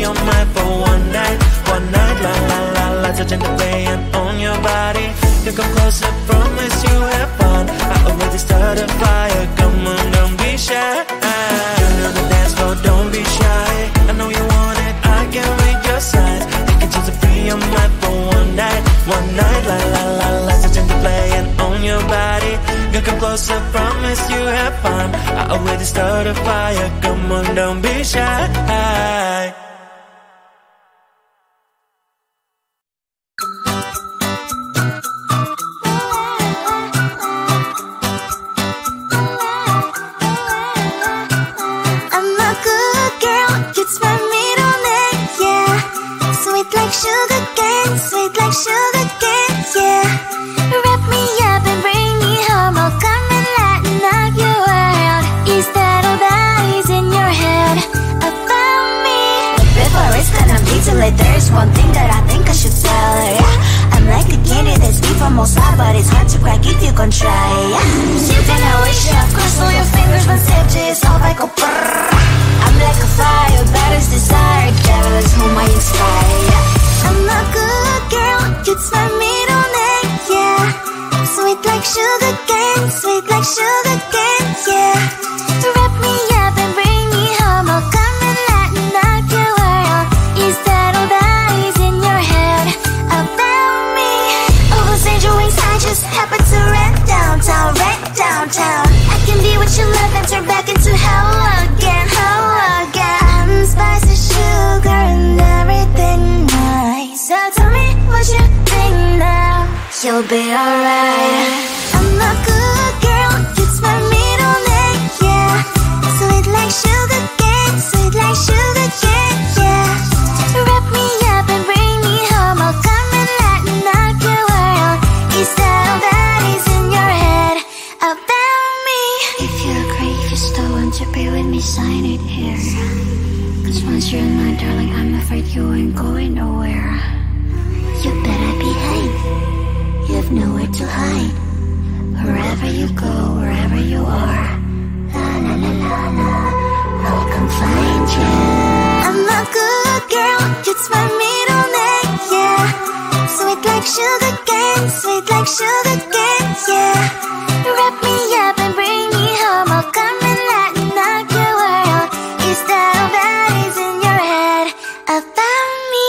your mind for one night, la la la la. Touching the way and on your body. You come closer, promise you have fun. I already started a fire, come on, don't be shy. You're on the dance floor, don't be shy. I know you want it, I can read your signs. You can choose to free your mind for one night, la la la la. Touching the play and on your body. You come closer, promise you have fun. I already started a fire, come on, don't be shy. Sugar cane, sweet like sugar cane, yeah. Wrap me up and bring me home. I'll come and lighten up your world. Is that all that is in your head about me? Before it's gonna be too late, there's one thing that I think I should tell her, yeah. I'm like a candy that's sweet from outside, but it's hard to crack if you can try, yeah. Shifting I wish you have crossed all your fingers when safety is all I go brrrr. I'm like a fire, that is desire. Devil is whom I inspire, yeah. I'm a good girl, it's my middle name, yeah. Sweet like sugar cane, sweet like sugar cane, yeah. Wrap me up and bring me home. I'll come and lighten up your world. Is that all that is in your head about me? Overstand your wings, I just happen to rent downtown, I can be what you love and turn back into hell again, I'm spicy sugar and everything nice. So tell me what you think now. You'll be alright. I'm a good girl, it's my middle name, yeah. Sweet like sugar cane, sweet like sugar cane, yeah. Wrap me up and bring me home. I'll come and lighten up your world. Is that all that is in your head about me? If you agree, if you still want to be with me, sign it here. Cause once you're in line, darling, I'm afraid you ain't going nowhere. You better behave, you have nowhere to hide. Wherever you go, wherever you are, la la la la la, I'll come find you. I'm a good girl, it's my middle name, yeah. Sweet like sugar cane, sweet like sugar cane, yeah. Wrap me up and bring me home. I'll come and lighten up your world. Is that all that is in your head about me?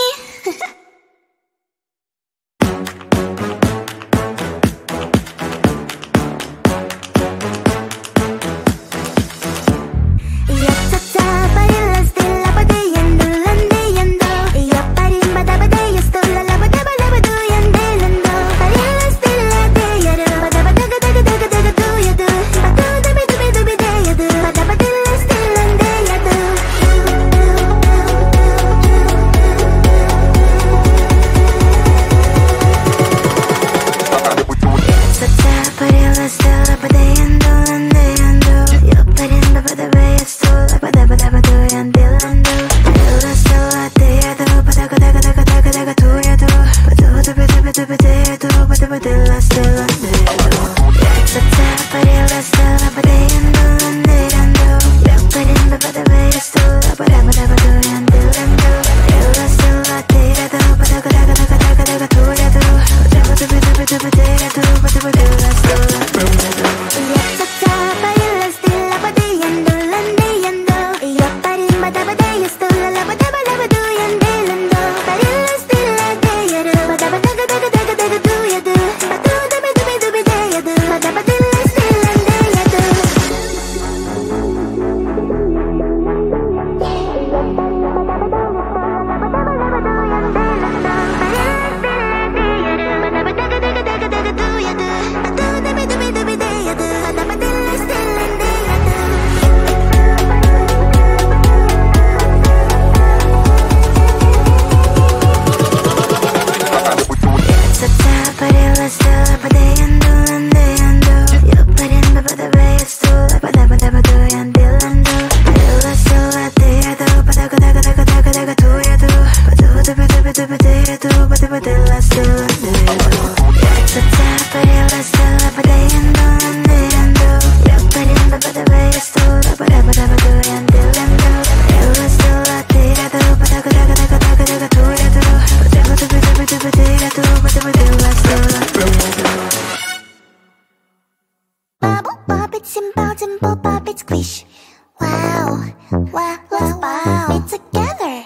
wow, wow, wow. It together.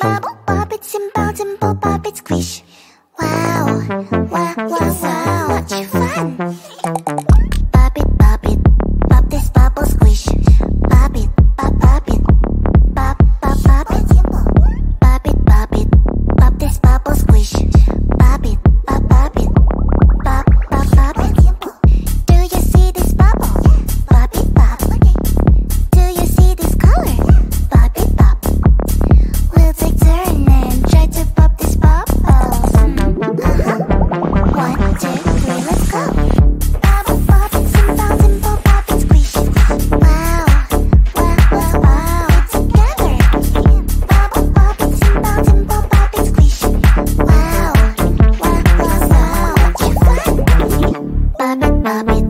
Bubble, bop it, simple, dimple, pop it, squish. Wow, wow, wow, wow. Much fun. Pop it, pop this bubble, squish. Pop it, pop it, pop, pop, pop it. Pop it, pop this bubble, squish. Pop it, pop it, pop, pop, pop it. Do you see this bubble? Pop it, pop. Do you see this color? Pop it, pop. We'll take turn and try to pop this bubble. 1, 2, 3, let's go. Bubble, pop it, simple, dimple, pop it, squish. Wow, wow, wow, wow. It's together. Bubble, pop it, simple, dimple, pop it, squish. Wow, wow, wow, wow. Much fun. Pop it,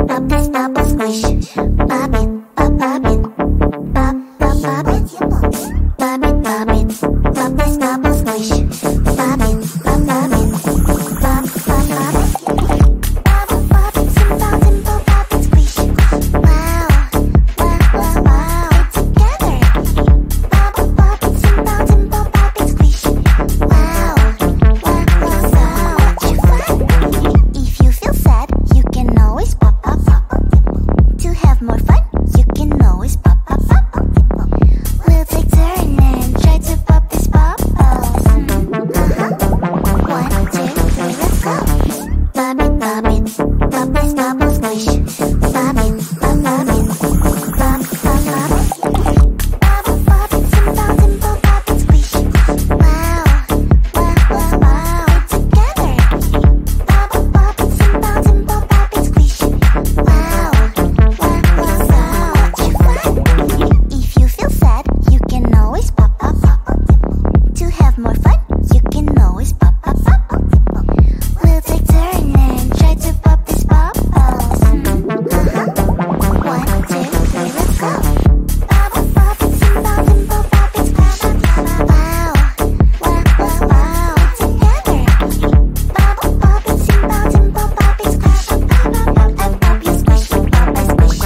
pop this bubble, squish. Pop it, pop it, pop, pop, pop it. Pop it, pop this bubble, squish. Pop it, pop it, pop, pop, pop it. Bubble, pop it, simple, dimple, pop it, squish. Wow, wow, wow, wow. It's together. Bubble, pop it, simple, dimple, pop it, squish. Wow, wow, wow, wow. Much fun. If you feel sad, you can always pop, pop, pop. To have more fun, you can always pop, pop, pop. We'll take turn and try to pop this bubble. 1, 2, 3, let's go. Pop it, pop this bubble, squish. Pop it, pop it, pop, pop, pop it. Bubble, pop it, simple, dimple, pop it, squish. Wow, wow, wow, wow. It's together. Bubble, pop it, simple, dimple, pop it, squish. Wow, wow, wow, wow. Much fun. If you feel sad, you can always pop, pop, pop. To have more fun, you can always pop, pop, pop. We'll take turn and try to pop this bubble. 1, 2, 3, let's go. Bubble, pop it, simple, dimple, pop it, squish. Wow, wow, wow, wow. It's together. Bubble, pop it, simple, dimple, pop it, squish. And pop your squish, pop and squish.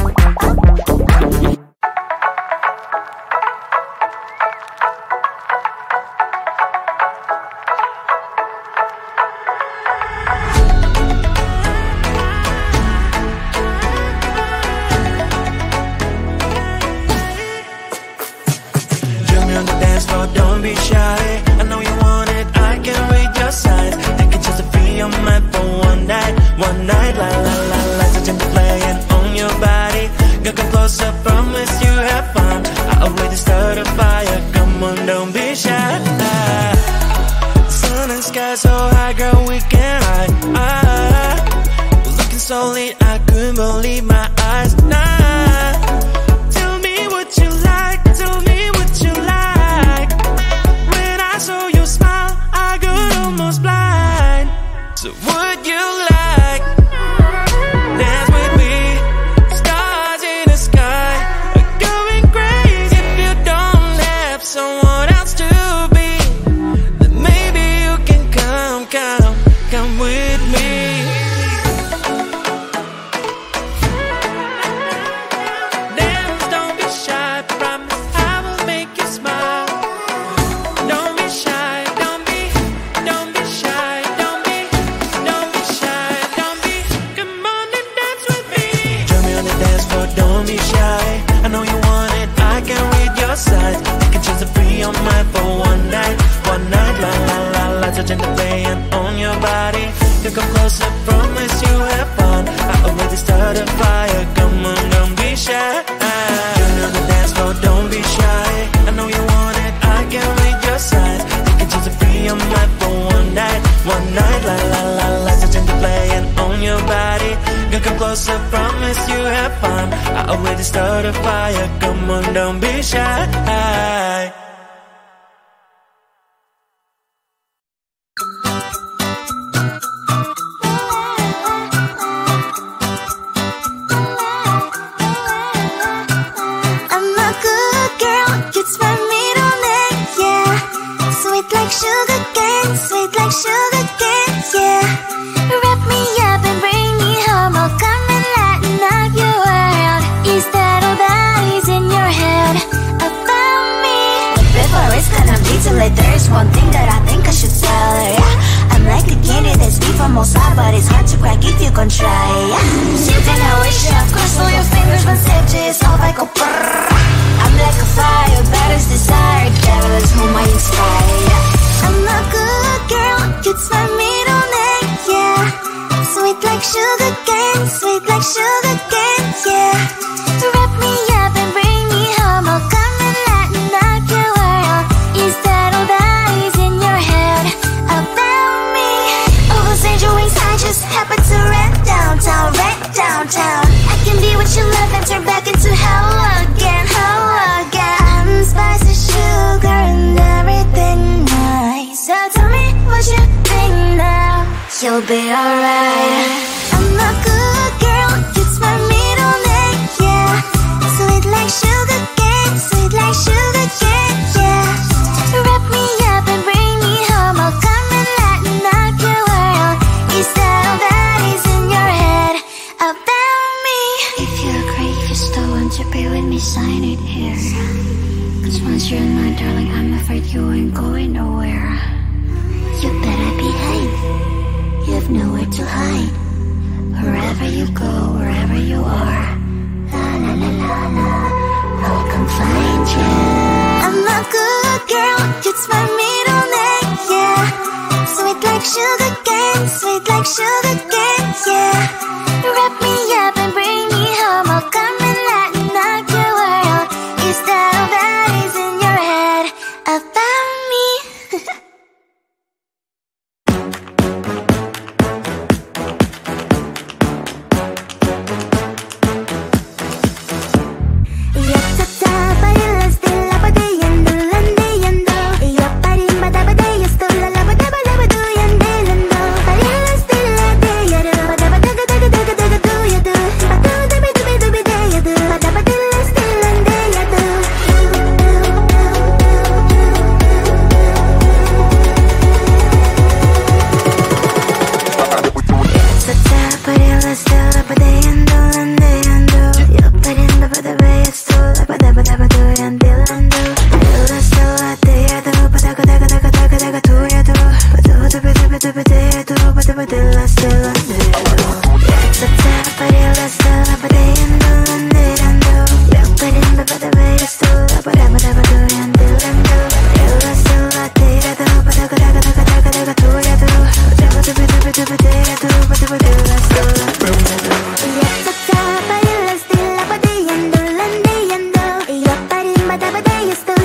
Join me on the dance floor, don't be shy. I know you want it, I can read your signs. Take a chance to be your man for one night, la la la la. Touch and playing on your body. Girl, come closer, promise you have fun. I already started a fire, come on, don't be shy. Sun and sky so high, girl, we can hide. Looking so lit, I couldn't believe my eyes. Tell me what you like, tell me what you like. When I saw your smile, I got almost blind. So would you like dance with me? Stars in the sky are going crazy. If you don't have someone else to be, then maybe you can come with me. Dance, don't be shy, promise I will make you smile. Don't be shy, don't be shy, don't be shy, don't be. Come on and dance with me. Join me on the dance floor, don't be shy. I know you want it, I can read your signs. Take a chance to be on mine for one night, la la la la. Touching the playing on your body. You come closer, promise you have fun. I already started a fire, come on, don't be shy. Join me on the dance floor, don't be shy. I know you want it, I can read your signs. Take a chance to be on mine for one night, la la la la. Touching the playing on your body. You come closer, promise you have fun. I already started a fire, come on, don't be shy. I'm a good girl, it's my middle name, yeah. Sweet like sugar cane, sweet like sugar cane, yeah. Wrap me up and bring me home, I'll come and lighten up your world. Is that all that is in your head? But there's one thing that I think I should tell her, yeah. I'm like a candy that's deep from outside, but it's hard to crack if you can try, yeah. Shifting our wish, cross all your fingers when stitches off, I go brrrr. I'm like a fire, battles desire, devil is whom I inspire, yeah. I'm a good girl, it's my middle name, yeah. Sweet like sugar cane, sweet like sugar cane, yeah. Wrap me up and bring me home, I'll come and lighten up your world. Is that all that is in your head about me? All those angel wings I just happen to rent downtown, rent downtown. I can be what you love and turn back into hell again, hell again. I'm spicy sugar and everything nice. So tell me what you think now, you'll be alright. I'm a good girl, it's my middle name, yeah. Sweet like sugar cane, sweet like sugar cane, yeah. Wrap me up and bring me home, I'll come and lighten up your world. Is that all that is in your head about me? If you agree, if you still want to be with me, sign it here. Cause once you're mine, darling, I'm afraid you ain't going nowhere. You better behave, you have nowhere to hide. Wherever you go, wherever you are, la la la la la, I'll come find you. I'm a good girl, it's my middle name, yeah. Sweet like sugar cane, sweet like sugar cane, yeah. Wrap me up and bring me home, I'll come and lighten up your world. Is that all that is in your head about me? Stop,